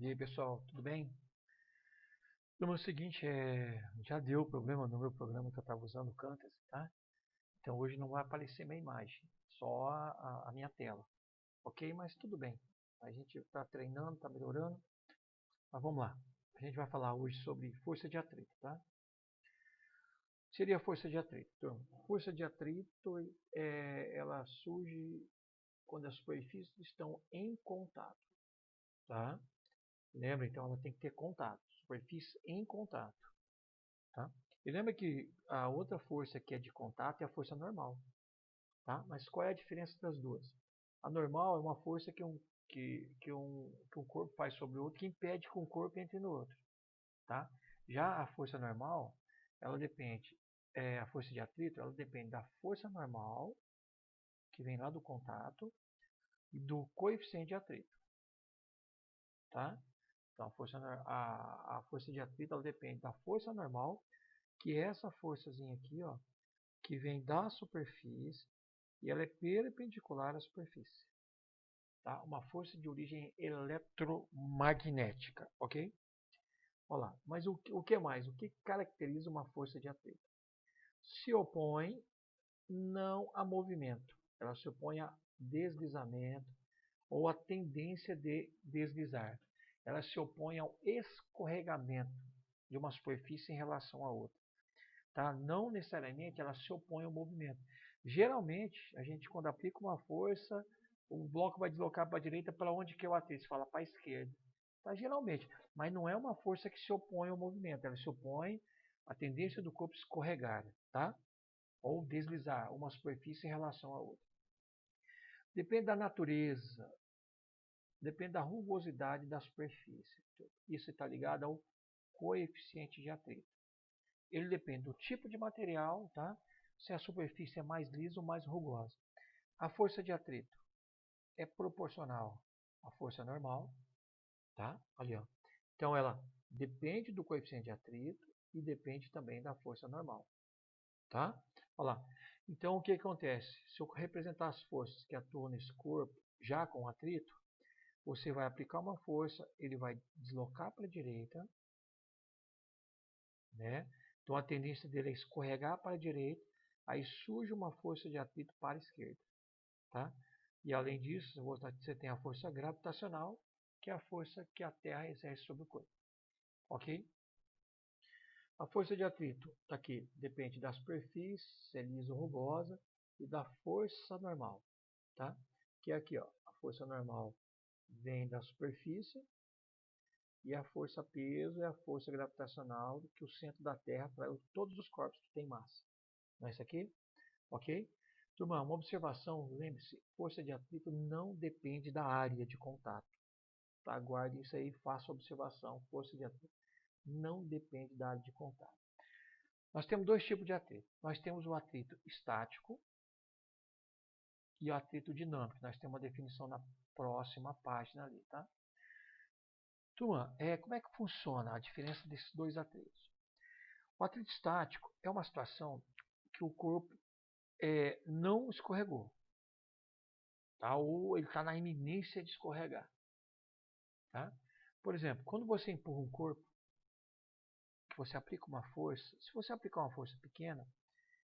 E aí, pessoal, tudo bem? Então, é o seguinte, já deu problema no meu programa que eu estava usando o Camtasia, tá? Então hoje não vai aparecer minha imagem, só a minha tela, ok? Mas tudo bem, a gente está treinando, está melhorando, mas vamos lá. A gente vai falar hoje sobre força de atrito, tá? Seria força de atrito. Então, força de atrito, ela surge quando as superfícies estão em contato, tá? Lembra? Então ela tem que ter contato, superfície em contato. Tá? E lembra que a outra força que é de contato é a força normal. Tá? Mas qual é a diferença das duas? A normal é uma força que um corpo faz sobre o outro que impede que um corpo entre no outro. Tá? Já a força normal, ela depende, a força de atrito, ela depende da força normal, que vem lá do contato, e do coeficiente de atrito. Tá? Então a força de atrito ela depende da força normal, que é essa forçazinha aqui, ó, que vem da superfície e ela é perpendicular à superfície. Tá? Uma força de origem eletromagnética, ok? Olha lá. Mas o que mais? O que caracteriza uma força de atrito? Se opõe não a movimento, ela se opõe a deslizamento ou a tendência de deslizar. Ela se opõe ao escorregamento de uma superfície em relação à outra. Tá? Não necessariamente ela se opõe ao movimento. Geralmente, a gente quando aplica uma força, o bloco vai deslocar para a direita, para onde que é o atrito? Você fala para a esquerda. Tá? Geralmente, mas não é uma força que se opõe ao movimento, ela se opõe à tendência do corpo escorregar, tá? Ou deslizar uma superfície em relação à outra. Depende da natureza, depende da rugosidade da superfície. Isso está ligado ao coeficiente de atrito. Ele depende do tipo de material, tá? Se a superfície é mais lisa ou mais rugosa. A força de atrito é proporcional à força normal, tá? Ali, ó. Então ela depende do coeficiente de atrito e depende também da força normal, tá? Olha lá. Então o que acontece? Se eu representar as forças que atuam nesse corpo já com atrito, você vai aplicar uma força, ele vai deslocar para a direita, né? Então a tendência dele é escorregar para a direita, aí surge uma força de atrito para a esquerda. Tá? E além disso, você tem a força gravitacional, que é a força que a Terra exerce sobre o corpo. Ok? A força de atrito está aqui, depende da superfície, se é lisa ou rugosa, e da força normal. Tá? Que é aqui, ó, a força normal vem da superfície, e a força peso é a força gravitacional que o centro da Terra atrai todos os corpos que têm massa. Não é isso aqui? Ok? Turma, uma observação, lembre-se, força de atrito não depende da área de contato. Tá? Guarde isso aí, faça a observação. Força de atrito não depende da área de contato. Nós temos dois tipos de atrito. Nós temos o atrito estático e o atrito dinâmico. Nós temos uma definição na próxima página ali, tá? Turma, como é que funciona a diferença desses dois atritos? O atrito estático é uma situação que o corpo não escorregou, tá? Ou ele está na iminência de escorregar. Tá? Por exemplo, quando você empurra um corpo, que você aplica uma força, se você aplicar uma força pequena,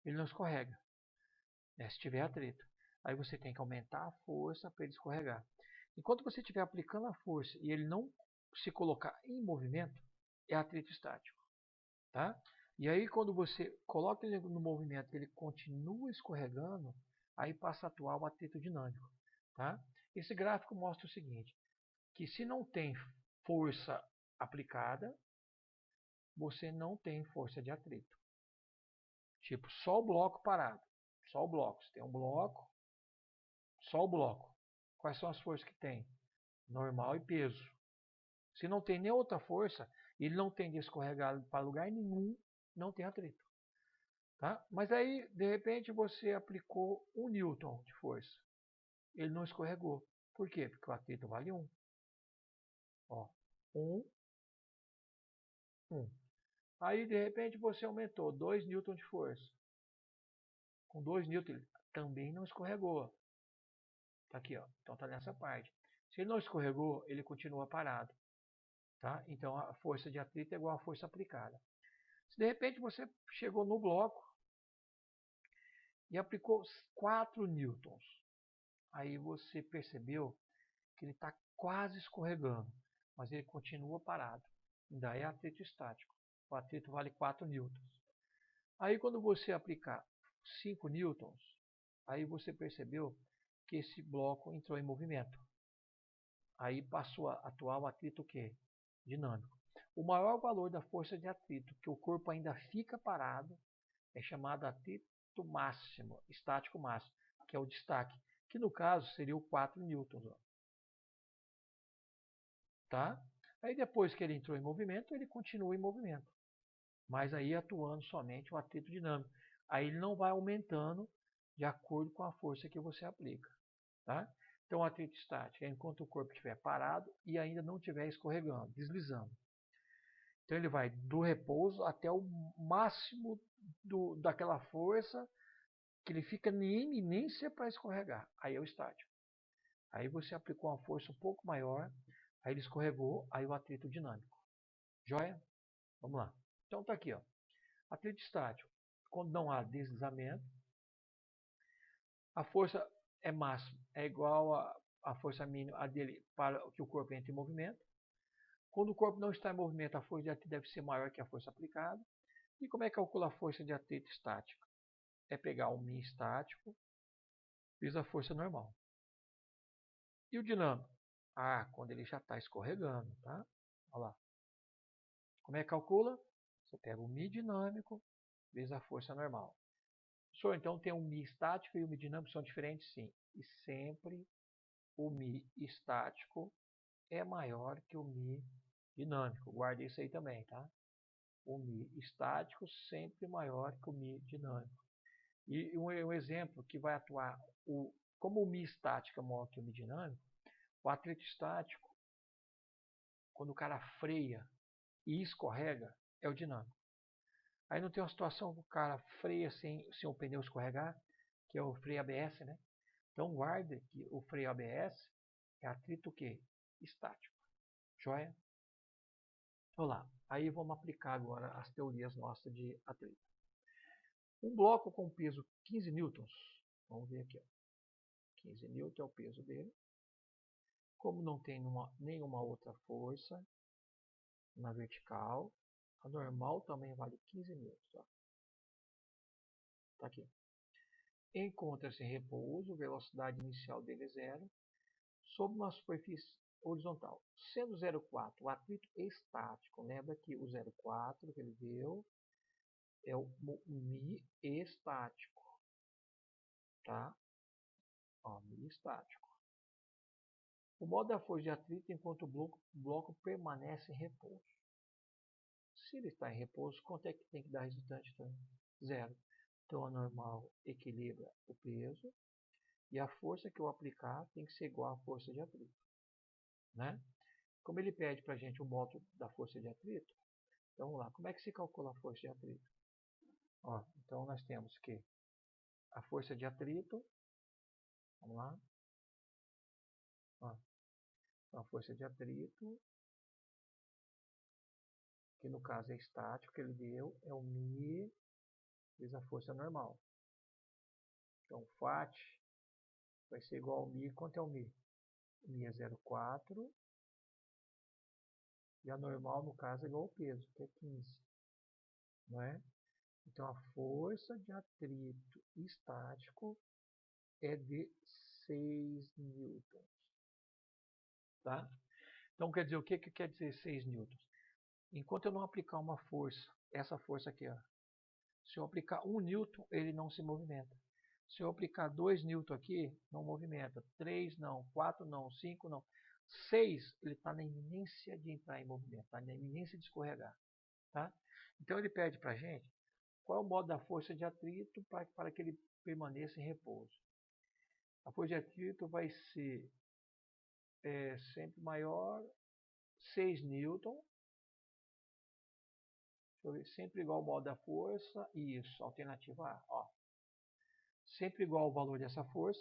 ele não escorrega, né, se tiver atrito. Aí você tem que aumentar a força para ele escorregar. Enquanto você estiver aplicando a força e ele não se colocar em movimento, é atrito estático. Tá? E aí quando você coloca ele no movimento e ele continua escorregando, aí passa a atuar o atrito dinâmico. Tá? Esse gráfico mostra o seguinte, que se não tem força aplicada, você não tem força de atrito. Tipo, só o bloco parado. Só o bloco. Você tem um bloco, só o bloco. Quais são as forças que tem? Normal e peso. Se não tem nem outra força, ele não tem de escorregar para lugar nenhum, não tem atrito. Tá? Mas aí, de repente, você aplicou 1 newton de força. Ele não escorregou. Por quê? Porque o atrito vale 1. Ó, 1, 1. Aí, de repente, você aumentou 2 newton de força. Com 2 newton, ele também não escorregou. Tá aqui, ó. Então tá nessa parte. Se ele não escorregou, ele continua parado. Tá? Então a força de atrito é igual à força aplicada. Se de repente você chegou no bloco e aplicou 4 newtons, aí você percebeu que ele está quase escorregando, mas ele continua parado. Ainda é atrito estático. O atrito vale 4 newtons. Aí quando você aplicar 5 newtons, aí você percebeu que esse bloco entrou em movimento. Aí passou a atuar o atrito o quê? Dinâmico. O maior valor da força de atrito, que o corpo ainda fica parado, é chamado atrito máximo, estático máximo, que é o destaque, que no caso seria o 4 newtons. Ó. Tá? Aí depois que ele entrou em movimento, ele continua em movimento. Mas aí atuando somente o atrito dinâmico. Aí ele não vai aumentando de acordo com a força que você aplica. Tá? Então o atrito estático é enquanto o corpo estiver parado e ainda não estiver escorregando, deslizando. Então ele vai do repouso até o máximo daquela força que ele fica em iminência para escorregar. Aí é o estático. Aí você aplicou uma força um pouco maior, aí ele escorregou, aí o atrito dinâmico. Joia? Vamos lá. Então está aqui, ó. Atrito estático. Quando não há deslizamento, a força é máxima, é igual a força mínima dele para que o corpo entre em movimento. Quando o corpo não está em movimento, a força de atrito deve ser maior que a força aplicada. E como é que calcula a força de atrito estática? É pegar o μ estático vezes a força normal. E o dinâmico? Ah, quando ele já está escorregando, tá? Olha lá. Como é que calcula? Você pega o μ dinâmico vezes a força normal. Professor, então tem o μ estático e o μ dinâmico são diferentes? Sim. E sempre o μ estático é maior que o μ dinâmico. Guarde isso aí também, tá? O μ estático sempre maior que o μ dinâmico. E um exemplo que vai atuar, como o μ estático é maior que o μ dinâmico, o atrito estático, quando o cara freia e escorrega, é o dinâmico. Aí não tem uma situação que o cara freia sem o pneu escorregar, que é o freio ABS, né? Então guarde que o freio ABS é atrito o quê? Estático. Joia? Olá. Aí vamos aplicar agora as teorias nossas de atrito. Um bloco com peso 15 newtons. Vamos ver aqui. Ó. 15 newtons é o peso dele. Como não tem nenhuma outra força na vertical, a normal também vale 15 newtons. Está aqui. Encontra-se em repouso, velocidade inicial dele é zero, sobre uma superfície horizontal. Sendo 0,4 o atrito estático, lembra que o 0,4 que ele deu é o μ estático. Tá? Ó, μ estático. O modo da força de atrito enquanto o bloco permanece em repouso. Se ele está em repouso, quanto é que tem que dar resultante? Zero. Então a normal equilibra o peso e a força que eu aplicar tem que ser igual à força de atrito. Né? Como ele pede para a gente o módulo da força de atrito, então vamos lá. Como é que se calcula a força de atrito? Ó, então nós temos que a força de atrito, vamos lá. Ó, então a força de atrito, que no caso é estático, que ele deu, é o μ vezes a força normal. Então, FAT vai ser igual ao μ. Quanto é o μ? O μ é 0,4. E a normal, no caso, é igual ao peso, que é 15. Não é? Então, a força de atrito estático é de 6 newtons. Tá? Então, quer dizer, o que quer dizer 6 newtons? Enquanto eu não aplicar uma força, essa força aqui, ó, se eu aplicar 1 newton, ele não se movimenta. Se eu aplicar 2 newton aqui, não movimenta. 3 não, 4 não, 5 não. 6, ele está na iminência de entrar em movimento, está na iminência de escorregar. Tá? Então ele pede para a gente qual é o modo da força de atrito para que ele permaneça em repouso. A força de atrito vai ser sempre maior, 6 newton. Deixa eu ver, sempre igual ao modo da força. Isso, alternativa A. Ó. Sempre igual ao valor dessa força.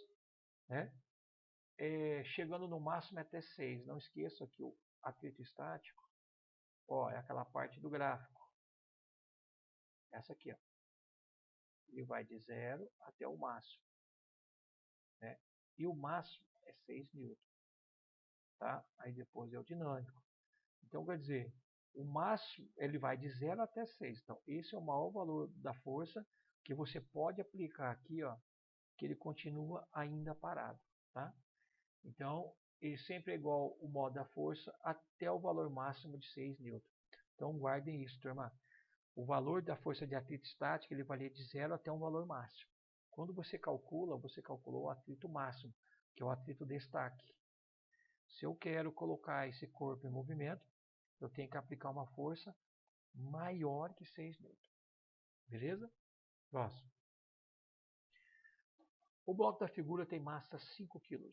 Né? Chegando no máximo até 6. Não esqueça que o atrito estático Ó, é aquela parte do gráfico. Essa aqui, ó. Ele vai de 0 até o máximo, né? E o máximo é 6 newtons, tá? Aí depois é o dinâmico. Então, quer dizer, o máximo ele vai de 0 até 6. Então, esse é o maior valor da força que você pode aplicar aqui, ó, que ele continua ainda parado, tá? Então, ele sempre é igual o modo da força até o valor máximo de 6 newtons. Então, guardem isso, turma. O valor da força de atrito estática ele varia de 0 até um valor máximo. Quando você calcula, você calculou o atrito máximo, que é o atrito destaque. Se eu quero colocar esse corpo em movimento, eu tenho que aplicar uma força maior que 6 newtons. Beleza? Próximo. O bloco da figura tem massa 5 kg.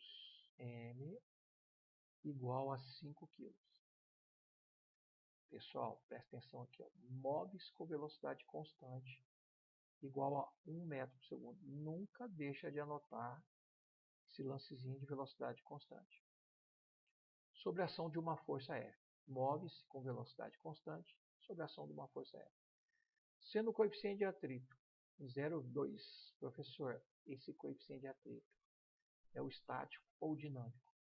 M igual a 5 kg. Pessoal, presta atenção aqui. Ó. Move-se com velocidade constante igual a 1 metro por segundo. Nunca deixa de anotar esse lancezinho de velocidade constante. Sobre a ação de uma força F. Move-se com velocidade constante sobre a ação de uma força F. Sendo o coeficiente de atrito 0,2, professor, esse coeficiente de atrito é o estático ou dinâmico.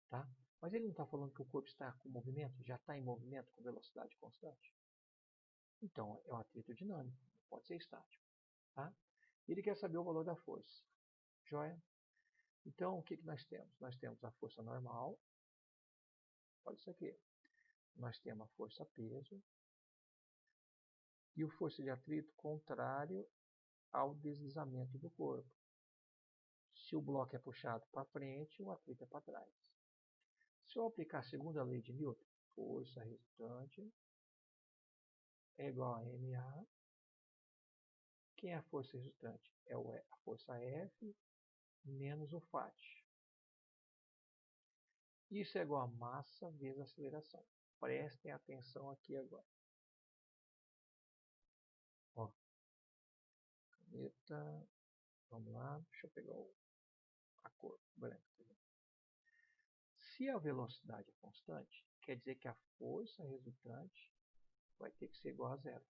Tá? Mas ele não está falando que o corpo está com movimento, já está em movimento com velocidade constante? Então é um atrito dinâmico, pode ser estático. Tá? Ele quer saber o valor da força. Joia? Então o que nós temos? Nós temos a força normal, olha isso aqui. Nós temos a força peso e o força de atrito contrário ao deslizamento do corpo. Se o bloco é puxado para frente, o atrito é para trás. Se eu aplicar a segunda lei de Newton, força resultante é igual a MA. Quem é a força resultante? É a força F menos o FAT. Isso é igual a massa vezes aceleração. Prestem atenção aqui agora. Ó, caneta. Vamos lá. Deixa eu pegar a cor branca. Se a velocidade é constante, quer dizer que a força resultante vai ter que ser igual a zero.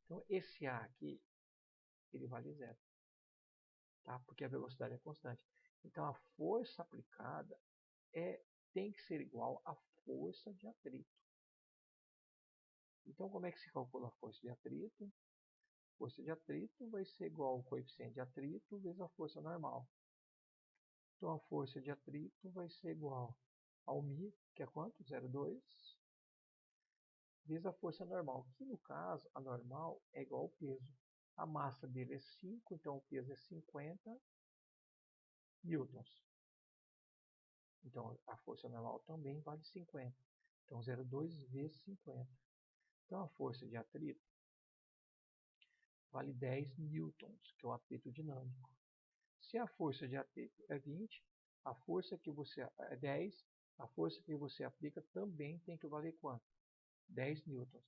Então, esse A aqui, ele vale zero. Tá? Porque a velocidade é constante. Então, a força aplicada tem que ser igual à força de atrito. Então, como é que se calcula a força de atrito? A força de atrito vai ser igual ao coeficiente de atrito vezes a força normal. Então, a força de atrito vai ser igual ao μ, que é quanto? 0,2, vezes a força normal, que no caso, a normal é igual ao peso. A massa dele é 5, então o peso é 50 newtons. Então, a força normal também vale 50. Então, 0,2 vezes 50. Então, a força de atrito vale 10 newtons, que é o atrito dinâmico. Se a força de atrito é 20, a força que você é 10, a força que você aplica também tem que valer quanto? 10 newtons.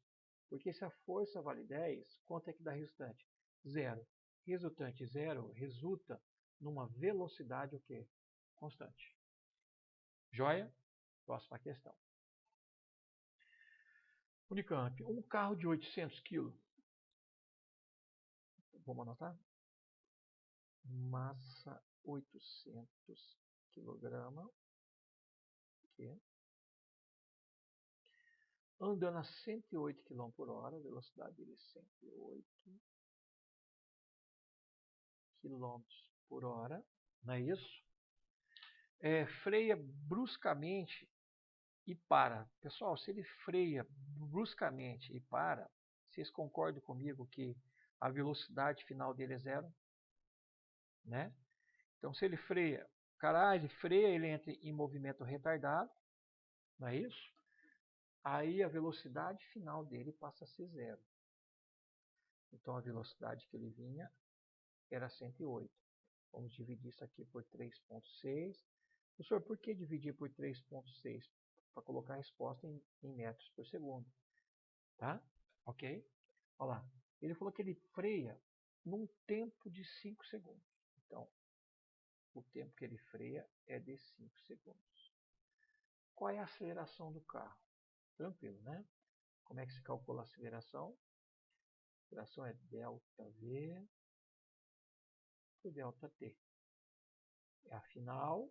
Porque se a força vale 10, quanto é que dá resultante? Zero. Resultante zero resulta numa velocidade o quê? Constante. Joia? Próxima questão. Unicamp, um carro de 800 kg. Vamos anotar? Massa 800 kg. Aqui. Andando a 108 km por hora, a velocidade dele é 108 km por hora, não é isso? Freia bruscamente e para. Pessoal, se ele freia bruscamente e para, vocês concordam comigo que a velocidade final dele é zero? Né? Então, se ele freia, ele freia, ele entra em movimento retardado, não é isso? Aí a velocidade final dele passa a ser zero. Então, a velocidade que ele vinha era 108. Vamos dividir isso aqui por 3,6. Professor, por que dividir por 3,6? Para colocar a resposta em metros por segundo. Tá? Ok? Olha lá. Ele falou que ele freia num tempo de 5 segundos. Então, o tempo que ele freia é de 5 segundos. Qual é a aceleração do carro? Tranquilo, né? Como é que se calcula a aceleração? A aceleração é ΔV por ΔT. É a final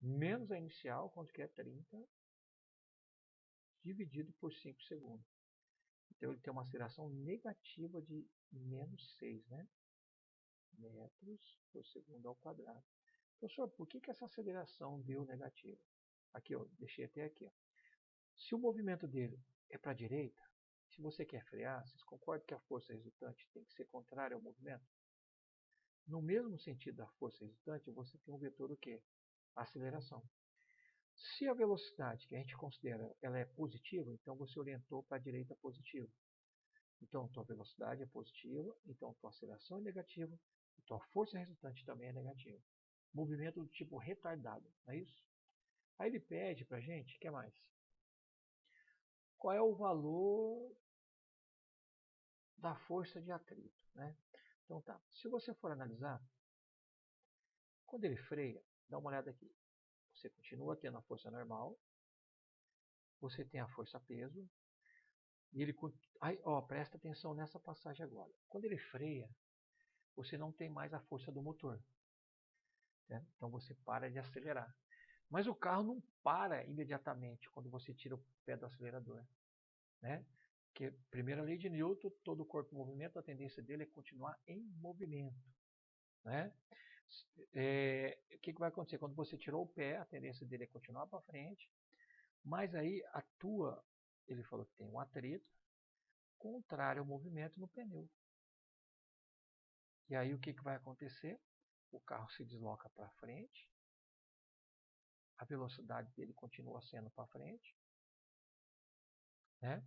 menos a inicial, quanto que é 30, dividido por 5 segundos. Então ele tem uma aceleração negativa de menos 6, né? Metros por segundo ao quadrado. Professor, por que essa aceleração deu negativa? Aqui, eu deixei até aqui. Ó. Se o movimento dele é para a direita, se você quer frear, vocês concordam que a força resultante tem que ser contrária ao movimento? No mesmo sentido da força resultante, você tem um vetor o quê? A aceleração. Se a velocidade que a gente considera ela é positiva, então você orientou para a direita positiva. Então, tua velocidade é positiva, então tua aceleração é negativa, e tua força resultante também é negativa. Movimento do tipo retardado, não é isso? Aí ele pede para a gente, o que mais? Qual é o valor da força de atrito, né? Então tá, se você for analisar, quando ele freia, dá uma olhada aqui. Você continua tendo a força normal, você tem a força peso, e ele... Aí, ó, presta atenção nessa passagem agora. Quando ele freia, você não tem mais a força do motor. Né? Então você para de acelerar. Mas o carro não para imediatamente quando você tira o pé do acelerador. Né? Porque, primeira lei de Newton, todo corpo em movimento, a tendência dele é continuar em movimento. Né? O que vai acontecer? Quando você tirou o pé, a tendência dele é continuar para frente, mas aí atua, ele falou que tem um atrito, contrário ao movimento no pneu. E aí o que vai acontecer? O carro se desloca para frente, a velocidade dele continua sendo para frente, né?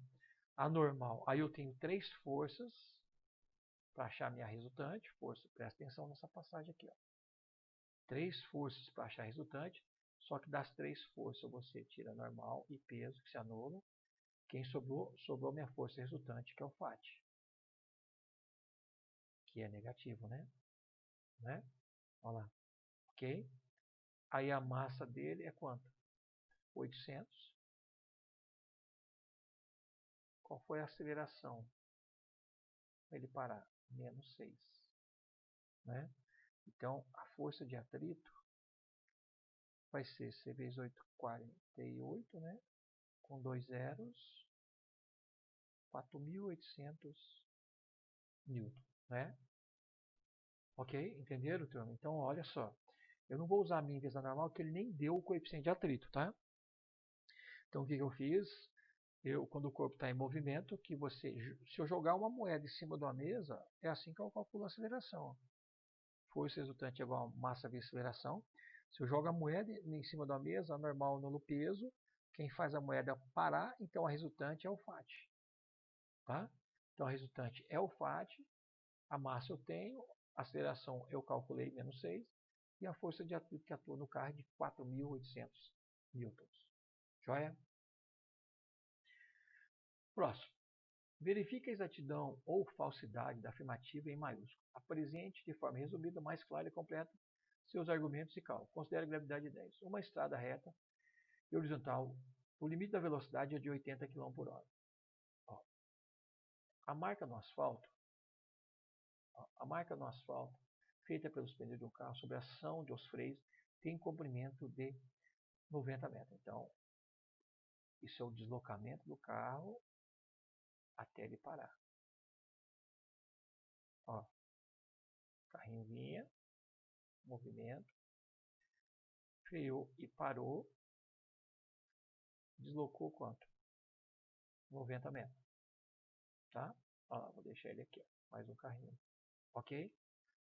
A normal, aí eu tenho 3 forças para achar minha resultante. Força, presta atenção nessa passagem aqui. Ó. 3 forças para achar a resultante, só que das 3 forças você tira normal e peso, que se anulam. Quem sobrou? Sobrou minha força resultante, que é o FAT, que é negativo, né? Olha lá, ok? Aí a massa dele é quanto? 800. Qual foi a aceleração para ele parar? Menos 6. Né? Então, a força de atrito vai ser C vezes 8, 48, né? Com 2 zeros, 4.800 newton, né? Ok? Entenderam, turma? Então, olha só. Eu não vou usar a minha em vez da normal, porque ele nem deu o coeficiente de atrito, tá? Então, o que eu fiz? Quando o corpo está em movimento, se eu jogar uma moeda em cima de uma mesa, é assim que eu calculo a aceleração. Força resultante é igual a massa vezes aceleração. Se eu jogo a moeda em cima da mesa, a normal nulo peso, quem faz a moeda parar, então a resultante é o FAT. Tá? Então a resultante é o FAT, a massa eu tenho, a aceleração eu calculei menos 6, e a força de atrito que atua no carro é de 4.800 newtons. Joia? Próximo. Verifique a exatidão ou falsidade da afirmativa em maiúsculo. Apresente de forma resumida, mais clara e completa seus argumentos e cálculo. Considere a gravidade de 10. Uma estrada reta e horizontal, o limite da velocidade é de 80 km por hora. Ó, a marca no asfalto, feita pelos pneus de um carro sob a ação dos freios, tem comprimento de 90 metros. Então, isso é o deslocamento do carro até ele parar. Ó, o carrinho vinha, movimento, freou e parou, deslocou quanto? 90 metros. Tá? Ó, vou deixar ele aqui, ó, mais um carrinho. Ok?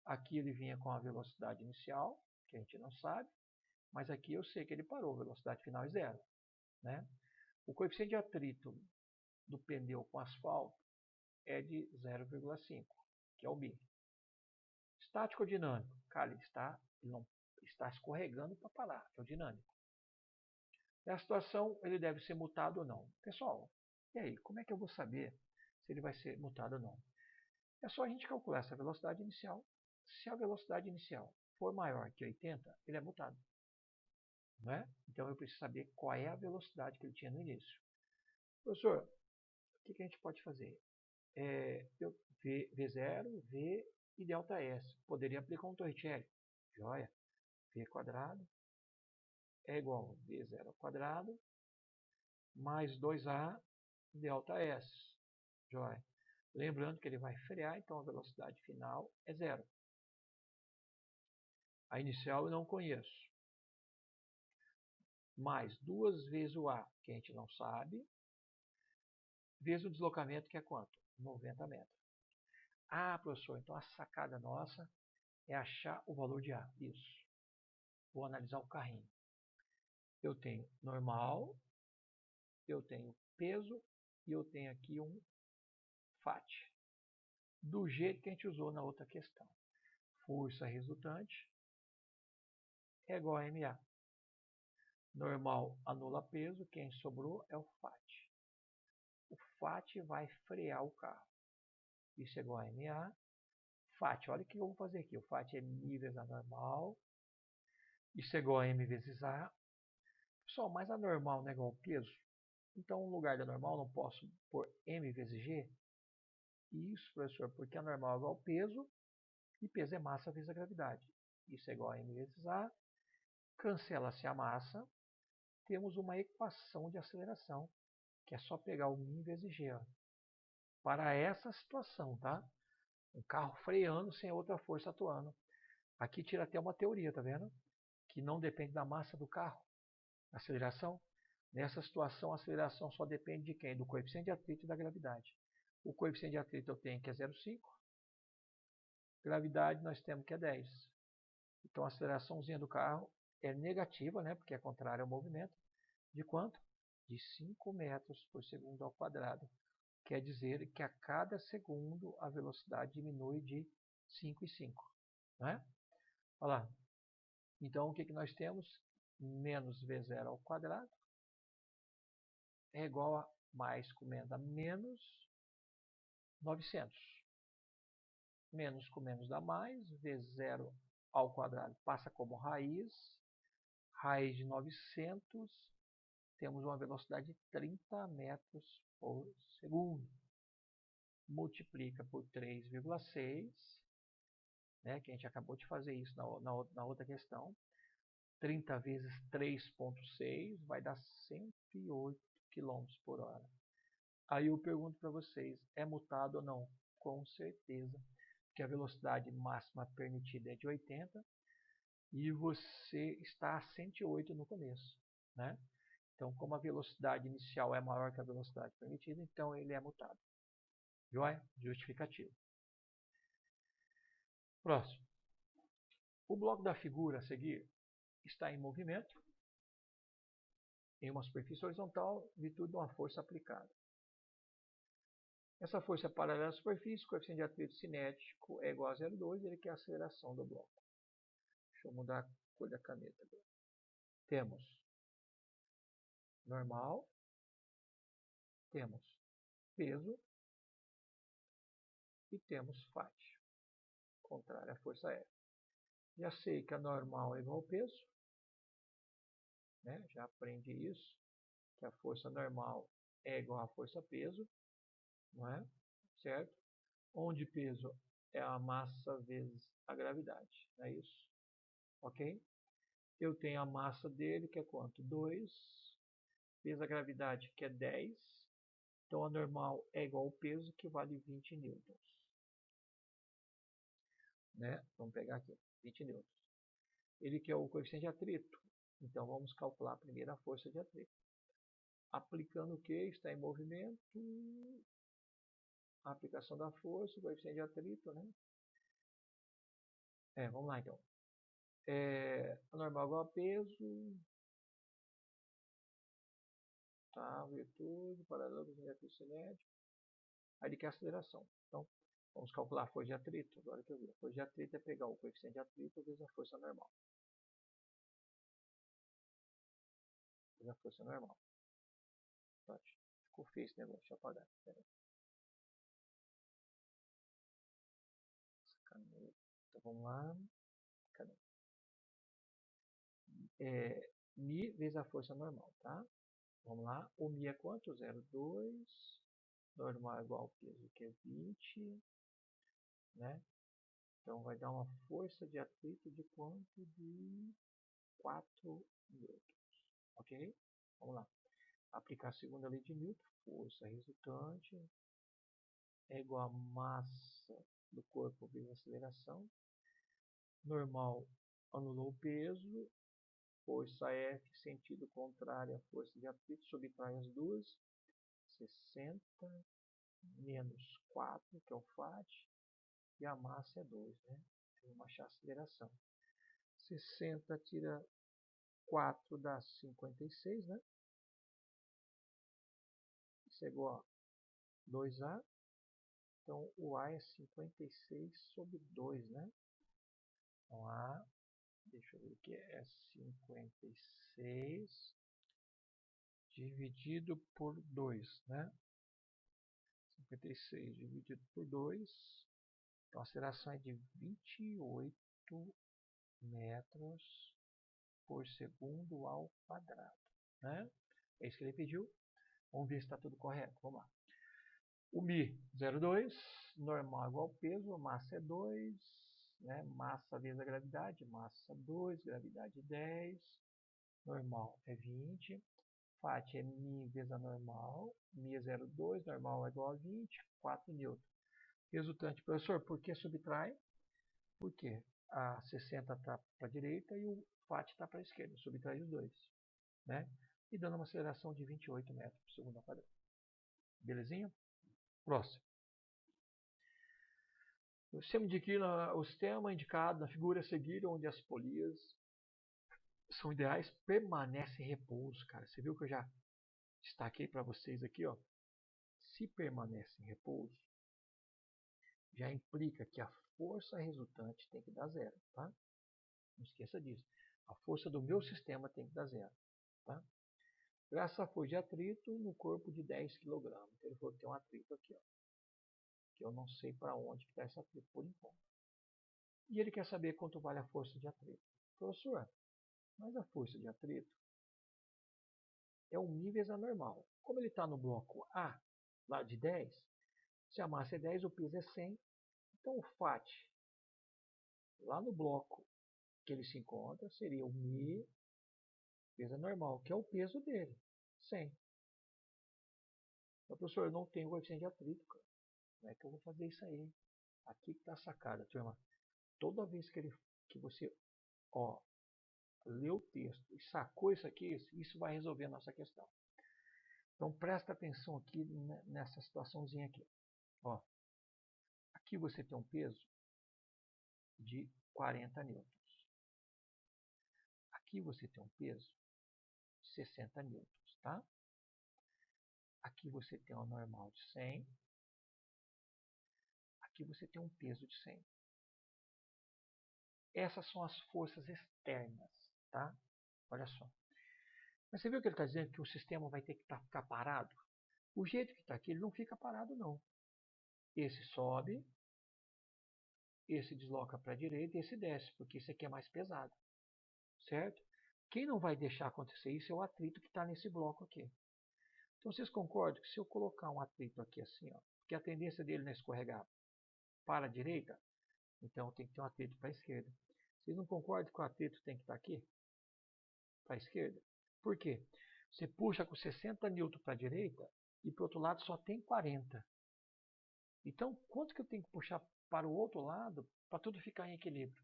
Aqui ele vinha com a velocidade inicial, que a gente não sabe, mas aqui eu sei que ele parou, velocidade final é 0. Né? O coeficiente de atrito do pneu com asfalto é de 0,5, que é o B. Estático ou dinâmico? Cara, ele não está escorregando para parar, que é o dinâmico. Na situação, ele deve ser multado ou não. Pessoal, e aí, como é que eu vou saber se ele vai ser multado ou não? É só a gente calcular essa velocidade inicial. Se a velocidade inicial for maior que 80, ele é multado. Não é? Então eu preciso saber qual é a velocidade que ele tinha no início. Professor, que a gente pode fazer? V0, V e ΔS. Poderia aplicar um Torricelli. Joia. V quadrado é igual a V0 ao quadrado mais 2A ΔS. Joia. Lembrando que ele vai frear, então a velocidade final é zero. A inicial eu não conheço. Mais 2 vezes o A, que a gente não sabe, vezes o deslocamento, que é quanto? 90 metros. Ah, professor, então a sacada nossa é achar o valor de A. Isso. Vou analisar o carrinho. Eu tenho normal, eu tenho peso e eu tenho aqui um FAT. Do jeito que a gente usou na outra questão. Força resultante é igual a MA. Normal anula peso, quem sobrou é o FAT. O FAT vai frear o carro. Isso é igual a MA. FAT, olha o que eu vou fazer aqui. O FAT é μ vezes a normal. Isso é igual a M vezes A. Pessoal, mas a normal não é igual ao peso? Então, no lugar da normal, não posso pôr M vezes G? Isso, professor, porque a normal é igual ao peso, e peso é massa vezes a gravidade. Isso é igual a M vezes A. Cancela-se a massa. Temos uma equação de aceleração, que é só pegar o μ vezes G. Ó. Para essa situação, tá? Um carro freando sem outra força atuando. Aqui tira até uma teoria, tá vendo? Que não depende da massa do carro. A aceleração. Nessa situação, a aceleração só depende de quem? Do coeficiente de atrito e da gravidade. O coeficiente de atrito eu tenho que é 0,5. Gravidade nós temos que é 10. Então a aceleraçãozinha do carro é negativa, né? Porque é contrária ao movimento. De quanto? De 5 metros por segundo ao quadrado. Quer dizer que a cada segundo a velocidade diminui de 5 em 5. Né? Olha lá. Então o que nós temos? Menos V0 ao quadrado é igual a mais comendo a menos 900. Menos com menos dá mais. V0 ao quadrado passa como raiz. Raiz de 900. Temos uma velocidade de 30 metros por segundo. Multiplica por 3,6, né, que a gente acabou de fazer isso na outra questão. 30 vezes 3,6 vai dar 108 km por hora. Aí eu pergunto para vocês, é mutado ou não? Com certeza, porque a velocidade máxima permitida é de 80 e você está a 108 no começo, né? Então, como a velocidade inicial é maior que a velocidade permitida, então ele é mutado. Joia? Justificativo. Próximo. O bloco da figura a seguir está em movimento em uma superfície horizontal, virtude de uma força aplicada. Essa força é paralela à superfície, o coeficiente de atrito cinético é igual a 0,2, ele quer a aceleração do bloco. Deixa eu mudar a cor da caneta agora. Temos normal, temos peso e temos FAT, contrário à força F. Já sei que a normal é igual ao peso, né? Já aprendi isso, que a força normal é igual à força peso, não é? Certo? Onde peso é a massa vezes a gravidade, não é isso? Ok? Eu tenho a massa dele, que é quanto? 2, vezes a gravidade, que é 10. Então, a normal é igual ao peso, que vale 20 newtons. Né? Vamos pegar aqui, 20 newtons. Ele quer o coeficiente de atrito. Então, vamos calcular primeiro a força de atrito. Aplicando o que? Está em movimento. A aplicação da força, o coeficiente de atrito, né? Vamos lá, então. A normal é igual a peso. Tá, virtude, paralelo com o atrito cinético. Aí ele quer a aceleração. Então, vamos calcular a força de atrito. Agora que eu vi. A força de atrito é pegar o coeficiente de atrito vezes a força normal. Vezes a força normal. Tá, ficou feio esse negócio. Deixa eu apagar. Caneta. Então, vamos lá. Cadê? Mi vezes a força normal, tá? Vamos lá. O Mi é quanto? 0,2 normal igual ao peso, que é 20, né? Então vai dar uma força de atrito de quanto? De 4 newtons, ok? Vamos lá. Aplicar a segunda lei de Newton, força resultante é igual a massa do corpo vezes a aceleração. Normal anulou o peso, força F, sentido contrário à força de atrito, subtrai as duas, 60 menos 4, que é o FAT, e a massa é 2, né? Vamos achar a aceleração. 60 tira 4 dá 56, né? Isso é igual a 2A. Então, o A é 56 sobre 2, né? Então, A, deixa eu ver o que é 56 dividido por 2, né? 56 dividido por 2. Então, a aceleração é de 28 metros por segundo ao quadrado, né? É isso que ele pediu. Vamos ver se está tudo correto. Vamos lá. O Mi, 0,2, normal igual ao peso, massa é 2, né? Massa vezes a gravidade, massa 2, gravidade 10, normal é 20, Fat é Mi vezes a normal, Mi é 0,2, normal é igual a 20, 4 newton. Resultante, professor, por que subtrai? Porque a 60 está para a direita e o Fat está para a esquerda, subtrai os dois, né? E dando uma aceleração de 28 metros por segundo ao quadrado. Belezinha? Próximo. O sistema indicado na figura a seguir, onde as polias são ideais, permanece em repouso, cara. Você viu que eu já destaquei para vocês aqui, ó. Se permanece em repouso, já implica que a força resultante tem que dar zero, tá? Não esqueça disso. A força do meu sistema tem que dar zero, tá? Graças à força de atrito no corpo de 10 kg. Então ele falou que tem um atrito aqui, ó. Que eu não sei para onde está esse atrito por enquanto. E ele quer saber quanto vale a força de atrito. Professor, mas a força de atrito é o Mi vezes a normal. Como ele está no bloco A, lá de 10, se a massa é 10, o peso é 100. Então o Fat, lá no bloco que ele se encontra, seria o Mi vezes a normal, que é o peso dele, 100. Então, professor, eu não tenho coeficiente de atrito, cara. Como é que eu vou fazer isso aí? Aqui que está a sacada, turma. Toda vez que você leu o texto e sacou isso aqui, isso vai resolver a nossa questão. Então presta atenção aqui nessa situaçãozinha aqui. Ó, aqui você tem um peso de 40 newtons. Aqui você tem um peso de 60 newtons, tá? Aqui você tem um normal de 100. Aqui você tem um peso de 100. Essas são as forças externas, tá? Olha só. Mas você viu que ele está dizendo que o sistema vai ter que ficar parado? O jeito que está aqui, ele não fica parado, não. Esse sobe, esse desloca para a direita e esse desce, porque esse aqui é mais pesado. Certo? Quem não vai deixar acontecer isso é o atrito que está nesse bloco aqui. Então vocês concordam que se eu colocar um atrito aqui assim, ó, porque a tendência dele não é escorregar para a direita, então tem que ter um atrito para a esquerda. Vocês não concordam que o atrito tem que estar aqui? Para a esquerda? Por quê? Você puxa com 60 N para a direita e para o outro lado só tem 40. Então, quanto que eu tenho que puxar para o outro lado para tudo ficar em equilíbrio?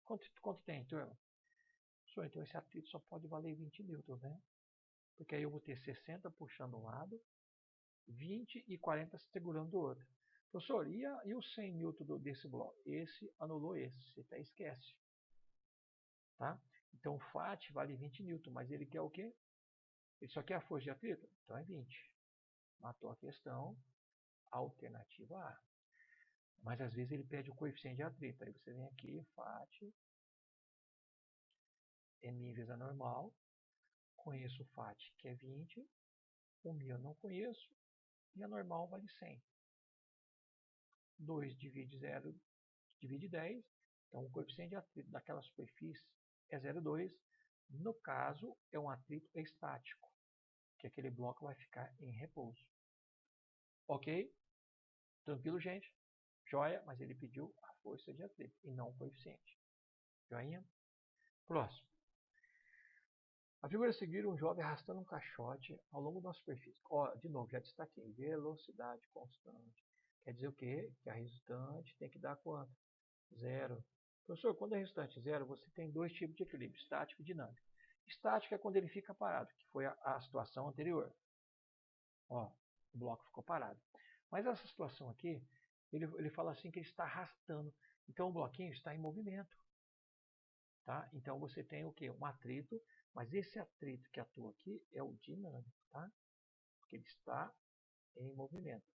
Quanto tem, turma? Então esse atrito só pode valer 20 newtons, né? Porque aí eu vou ter 60 puxando um lado, 20 e 40 segurando o outro. Professor, e o 100 newton desse bloco? Esse anulou esse, você até esquece. Tá? Então o Fat vale 20 newton, mas ele quer o quê? Ele só quer a força de atrito? Então é 20. Matou a questão, alternativa A. Mas às vezes ele pede o coeficiente de atrito. Aí você vem aqui, Fat, Mi vezes a normal. Conheço o Fat, que é 20. O Mi eu não conheço. E a normal vale 100. 2 divide 0, divide 10. Então, o coeficiente de atrito daquela superfície é 0,2. No caso, é um atrito estático, que aquele bloco vai ficar em repouso. Ok? Tranquilo, gente? Joia, mas ele pediu a força de atrito e não o coeficiente. Joinha? Próximo. A figura a seguir, um jovem arrastando um caixote ao longo da superfície. Ó, de novo, já destaquei. Velocidade constante. Quer dizer o quê? Que a resultante tem que dar quanto? Zero. Professor, quando é resultante zero, você tem dois tipos de equilíbrio, estático e dinâmico. Estático é quando ele fica parado, que foi a situação anterior. Ó, o bloco ficou parado. Mas essa situação aqui, ele fala assim que ele está arrastando. Então o bloquinho está em movimento. Tá? Então você tem o quê? Um atrito, mas esse atrito que atua aqui é o dinâmico, tá? Porque ele está em movimento.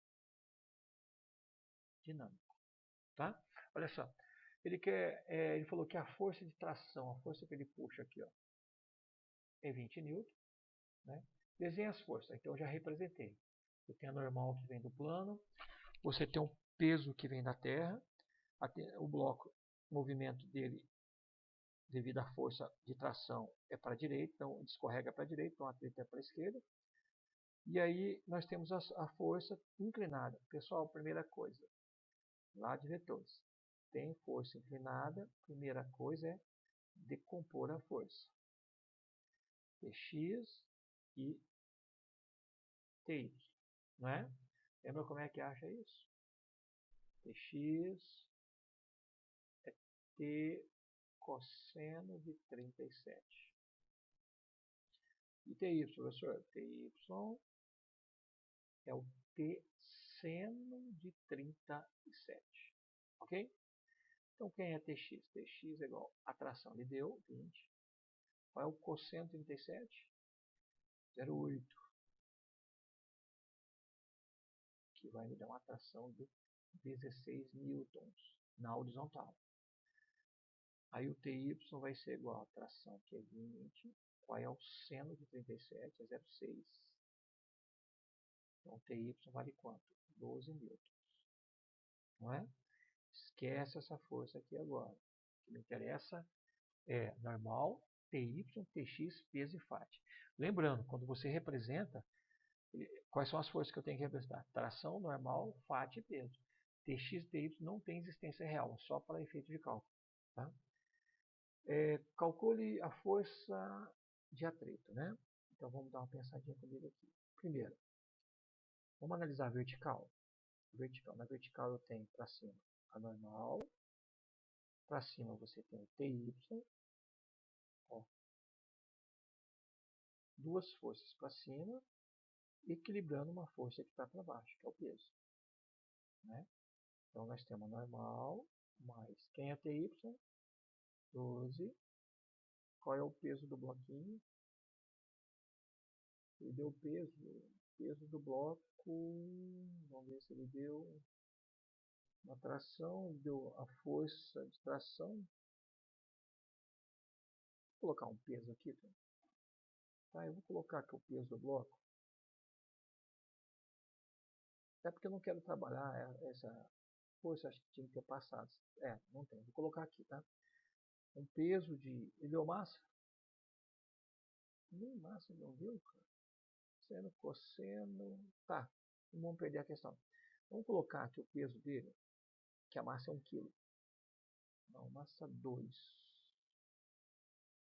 Dinâmico. Tá? Olha só. Ele falou que a força de tração, a força que ele puxa aqui, ó, é 20 N. Né? Desenha as forças. Então eu já representei. Você tem a normal que vem do plano. Você tem um peso que vem da Terra. O bloco, o movimento dele, devido à força de tração, é para a direita. Então ele escorrega para a direita, então o atrito é para a esquerda. E aí nós temos a força inclinada. Pessoal, primeira coisa, lá de vetores. Tem força inclinada, primeira coisa é decompor a força. Tx e Ty. Não é? Lembra como é que acha isso? Tx é T cosseno de 37. E Ty, professor? Ty é o T seno de 37. Ok? Então, quem é Tx? Tx é igual a tração, ele deu 20. Qual é o cosseno de 37? 0,8. Que vai me dar uma tração de 16 newtons na horizontal. Aí o Ty vai ser igual a tração, que é 20. Qual é o seno de 37? É 0,6. Então, Ty vale quanto? 12 newtons. Não é? Esquece essa força aqui agora. O que me interessa é normal, Ty, Tx, peso e Fat. Lembrando, quando você representa, quais são as forças que eu tenho que representar? Tração, normal, Fat e peso. Tx e Ty não tem existência real, só para efeito de cálculo. Tá? Calcule a força de atrito. Né? Então vamos dar uma pensadinha comigo aqui. Primeiro, vamos analisar a vertical. Na vertical eu tenho para cima a normal. Para cima você tem o Ty. Ó, duas forças para cima, equilibrando uma força que está para baixo, que é o peso. Né? Então nós temos a normal, mais quem é Ty? 12. Qual é o peso do bloquinho? Ele deu peso do bloco, vamos ver se ele deu uma tração, ele deu a força de tração. Vou colocar um peso aqui. Tá? Eu vou colocar aqui o peso do bloco. É porque eu não quero trabalhar essa força, acho que tinha que ter passado. Não tem. Vou colocar aqui, tá? Um peso de... Ele deu massa? Nem massa não deu, cara. Seno, cosseno... Tá, não vamos perder a questão. Vamos colocar aqui o peso dele, que a massa é 1 kg. Não, massa 2.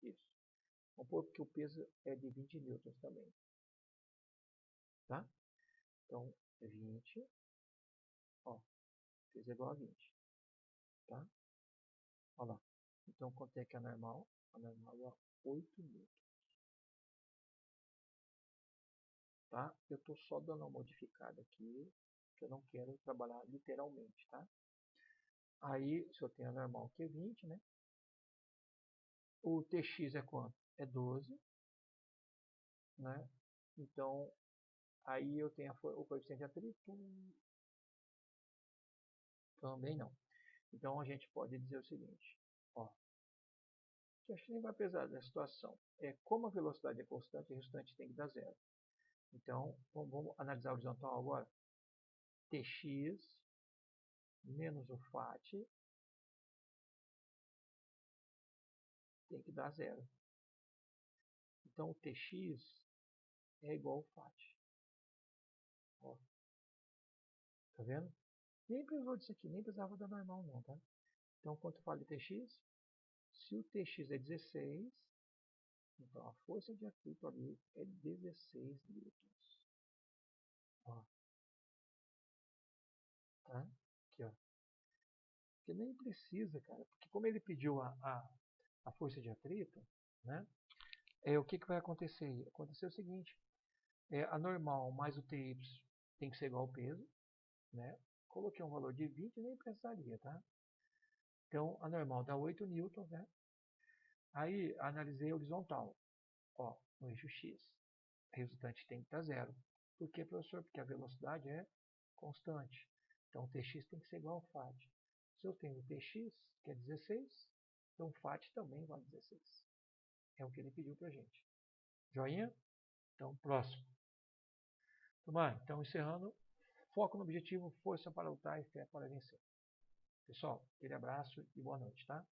Isso. Vamos pôr que o peso é de 20 newtons também. Tá? Então, é 20. Ó, peso é igual a 20. Tá? Olha lá. Então, quanto é que é a normal? A normal é 8 newtons. Tá? Eu estou só dando uma modificada aqui, que eu não quero trabalhar literalmente, tá? Aí, se eu tenho a normal que é 20, né? O Tx é quanto? É 12, né? Então, aí eu tenho o coeficiente de atrito, também não. Então, a gente pode dizer o seguinte, ó, que acho que nem vai pesar da situação. Como a velocidade é constante, a resultante tem que dar zero. Então, vamos analisar a horizontal agora. Tx menos o Fat tem que dar zero. Então, o Tx é igual ao Fat. Ó. Tá vendo? Nem precisou disso aqui, nem precisava da normal não, tá? Então, quando eu falo de Tx, se o Tx é 16, então a força de atrito ali é 16 newtons. Ó, tá? Aqui, ó. Porque nem precisa, cara, porque como ele pediu a força de atrito, né? O que, que vai acontecer? Acontecer o seguinte, a normal mais o TY tem que ser igual ao peso, né? Coloquei um valor de 20 e nem precisaria, tá? Então, a normal dá 8 newtons, né? Aí, analisei a horizontal, ó, no eixo X. A resultante tem que estar zero. Por quê, professor? Porque a velocidade é constante. Então, o Tx tem que ser igual ao Fat. Se eu tenho o Tx, que é 16, então o Fat também vale 16. É o que ele pediu para a gente. Joinha? Então, próximo. Então, encerrando. Foco no objetivo, força para lutar e fé para vencer. Pessoal, aquele abraço e boa noite, tá?